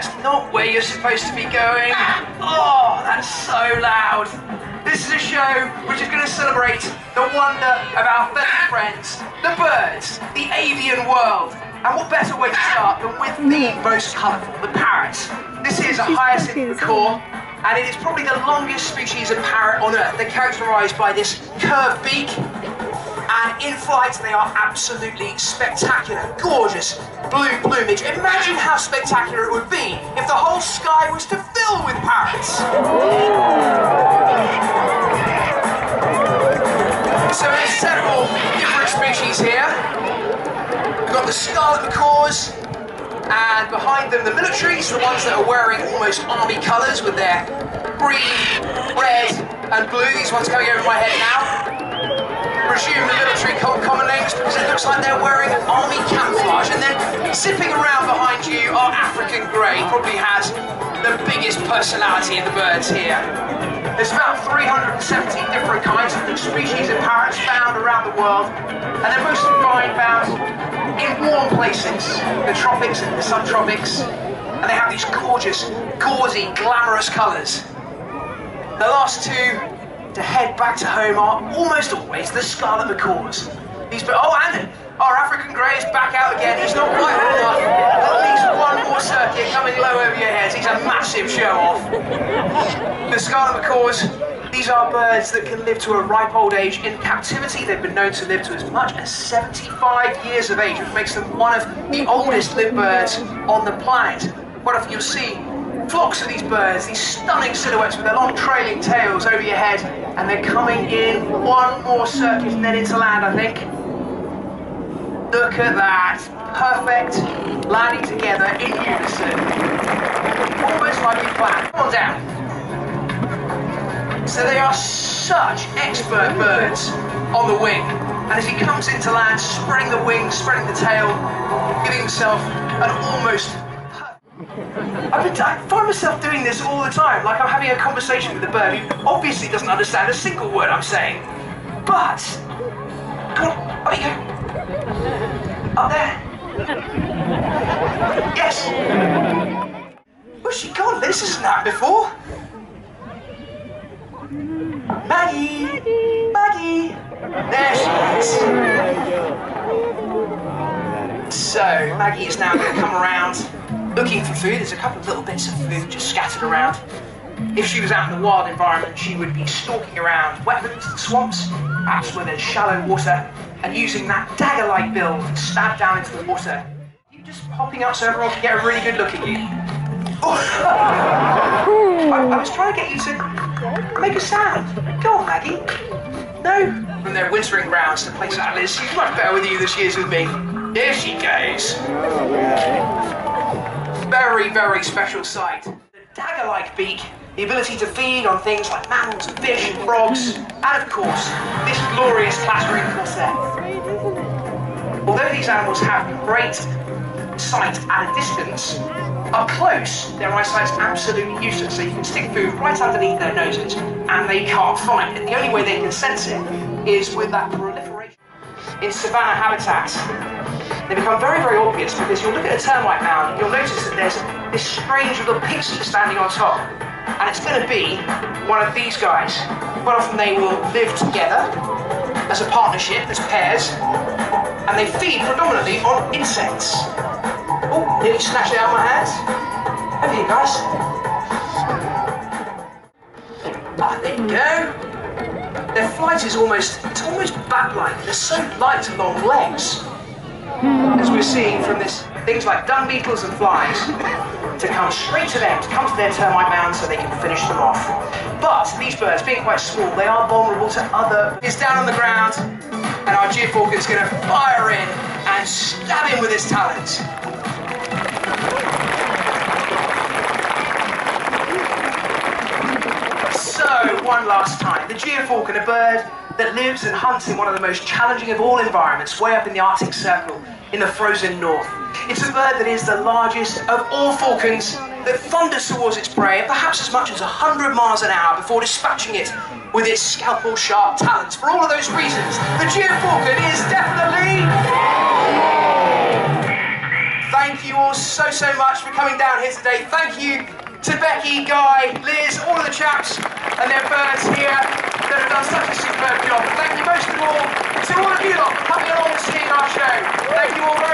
that's not where you're supposed to be going. Oh, that's so loud. This is a show which is going to celebrate the wonder of our fellow friends, the birds, the avian world. And what better way to start than with the most colourful, the parrots. This is a hyacinth macaw, and it is probably the longest species of parrot on Earth. They're characterised by this curved beak, and in flight they are absolutely spectacular. Gorgeous blue plumage. Imagine how spectacular it would be if the whole sky was to fill with parrots. So there's several different species here. We've got the scarlet macaws, and behind them the militaries, the ones that are wearing almost army colours with their green, red and blue. These ones coming over my head now. Presume the military common names because it looks like they're wearing army camouflage. And then zipping around behind you are African grey. Probably has the biggest personality of the birds here. There's about 370 different kinds of species of parrots found around the world, and they're mostly found in warm places, the tropics and the subtropics, and they have these gorgeous, gauzy, glamorous colours. The last two to head back to home are almost always the scarlet macaws. And our African grey is back out again. He's not quite old enough. At least one more circuit coming low over your heads. He's a massive show-off. The scarlet macaws, these are birds that can live to a ripe old age. In captivity, they've been known to live to as much as 75 years of age, which makes them one of the oldest lived birds on the planet. Quite often you'll see flocks of these birds, these stunning silhouettes with their long trailing tails over your head, and they're coming in one more circuit and then into land, I think. Look at that, perfect, landing together in unison, almost like we planned. Come on down. So they are such expert birds on the wing, and as he comes into land, spreading the wings, spreading the tail, giving himself an almost I find myself doing this all the time, like I'm having a conversation with a bird who obviously doesn't understand a single word I'm saying. But, come on, up you go. Up there. Yes. Where's she gone? This hasn't happened before. Maggie! Maggie! There she is. So, Maggie is now going to come around looking for food. There's a couple of little bits of food just scattered around. If she was out in the wild environment, she would be stalking around wetlands and swamps, perhaps where there's shallow water, and using that dagger-like bill to stab down into the water. You're just hopping up so everyone can get a really good look at you. Oh. I was trying to get you to make a sound. Go on, Maggie. No? From their wintering grounds to place like Liz. She's much better with you than she is with me. There she goes. Very, very special sight. The dagger-like beak, the ability to feed on things like mammals and fish and frogs, and of course, this glorious clattering quartet. Although these animals have great sight at a distance, up close, their eyesight's absolutely useless, so you can stick food right underneath their noses, and they can't find it. The only way they can sense it is with that proliferation. In savanna habitats, they become very, very obvious because you'll look at a termite mound and you'll notice that there's this strange little pixie standing on top. And it's going to be one of these guys. Quite often they will live together as a partnership, as pairs, and they feed predominantly on insects. Oh, nearly snatched it out of my hands. Over here, guys. Ah, there you go. Their flight is almost bat-like. They're so light along legs. As we're seeing from this, things like dung beetles and flies, to come straight to them, to come to their termite mounds so they can finish them off. But these birds, being quite small, they are vulnerable to other... He's down on the ground, and our geofalcon is going to fire in and stab him with his talons. So, one last time, the geofalcon, a bird that lives and hunts in one of the most challenging of all environments, way up in the Arctic Circle, in the frozen north. It's a bird that is the largest of all falcons that thunders towards its prey at perhaps as much as 100 miles an hour before dispatching it with its scalpel-sharp talons. For all of those reasons, the geofalcon is definitely... Thank you all all so much for coming down here today. Thank you to Becky, Guy, Liz, all of the chaps and their birds here that have done such a superb job. But thank you most of all to all of you lot for coming along and seeing our show. Thank you all very much.